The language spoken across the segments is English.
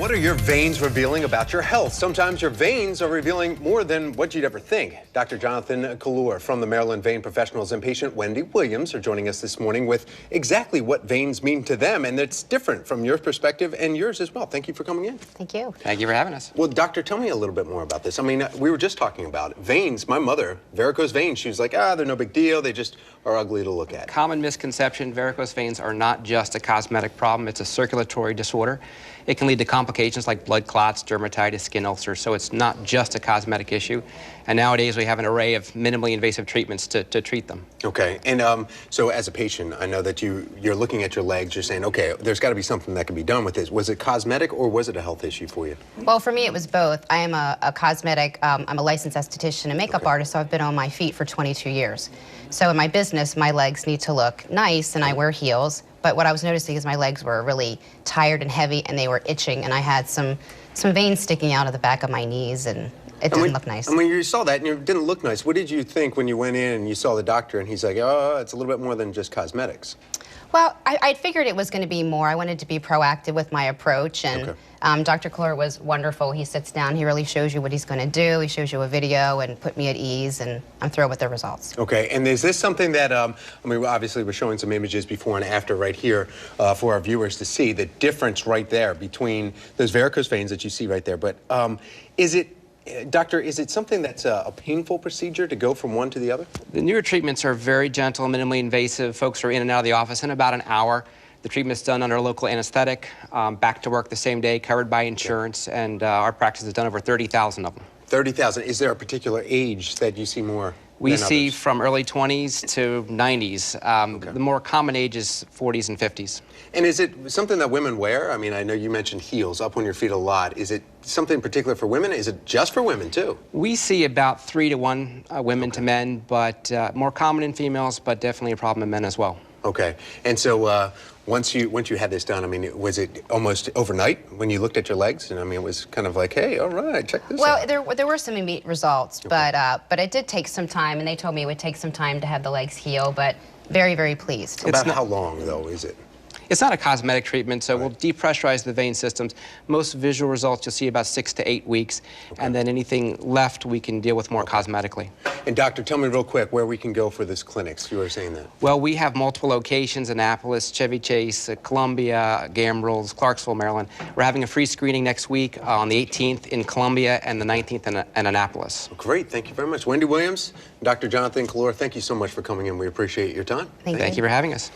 What are your veins revealing about your health? Sometimes your veins are revealing more than what you'd ever think. Dr. Jonathan Kallur from the Maryland Vein Professionals and patient Wendy Williams are joining us this morning with exactly what veins mean to them, and it's different from your perspective and yours as well. Thank you for coming in. Thank you. Thank you for having us. Well, doctor, tell me a little bit more about this. I mean, we were just talking about it. Veins. My mother, varicose veins, she was like, they're no big deal. They just are ugly to look at. Common misconception, varicose veins are not just a cosmetic problem. It's a circulatory disorder. It can lead to complications like blood clots, dermatitis, skin ulcers, so it's not just a cosmetic issue. And nowadays we have an array of minimally invasive treatments to treat them. Okay, and so as a patient, I know that you're looking at your legs, you're saying, okay, there's got to be something that can be done with this. Was it cosmetic or was it a health issue for you? Well, for me it was both. I am a cosmetic, I'm a licensed esthetician and makeup artist, so I've been on my feet for 22 years. So in my business, my legs need to look nice and I wear heels. But what I was noticing is my legs were really tired and heavy and they were itching, and I had some veins sticking out of the back of my knees, and it didn't look nice. And when you saw that and it didn't look nice, what did you think when you went in and you saw the doctor and he's like, oh, it's a little bit more than just cosmetics? Well, I figured it was going to be more. I wanted to be proactive with my approach, and Dr. Kallur was wonderful. He sits down, he really shows you what he's going to do. He shows you a video and put me at ease, and I'm thrilled with the results. Okay, and is this something that, I mean, obviously we're showing some images before and after right here for our viewers to see the difference right there between those varicose veins that you see right there, but Doctor, is it something that's a painful procedure to go from one to the other? The newer treatments are very gentle, minimally invasive. Folks are in and out of the office in about an hour. The treatment's done under local anesthetic, back to work the same day, covered by insurance, and our practice has done over 30,000 of them. 30,000. Is there a particular age that you see more? We see from early 20s to 90s. The more common age is 40s and 50s. And is it something that women wear? I mean, I know you mentioned heels, up on your feet a lot. Is it something particular for women? Is it just for women, too? We see about 3 to 1 women to men, but more common in females, but definitely a problem in men as well. Okay. And so once you had this done, I mean, was it almost overnight when you looked at your legs? And I mean, it was kind of like, hey, all right, check this out. Well, there were some immediate results, but it did take some time, and they told me it would take some time to have the legs heal, but very, very pleased. About how long, though, is it? It's not a cosmetic treatment, so we'll depressurize the vein systems. Most visual results you'll see about 6 to 8 weeks, and then anything left we can deal with more cosmetically. And doctor, tell me real quick where we can go for this clinics. You were saying that. Well, we have multiple locations: Annapolis, Chevy Chase, Columbia, Gambrills, Clarksville, Maryland. We're having a free screening next week on the 18th in Columbia and the 19th in Annapolis. Great, thank you very much. Wendy Williams, Dr. Jonathan Kallur, thank you so much for coming in. We appreciate your time. Thank you for having us.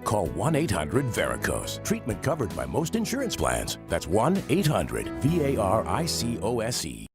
Call 1-800-VARICOSE. Treatment covered by most insurance plans. That's 1-800-VARICOSE.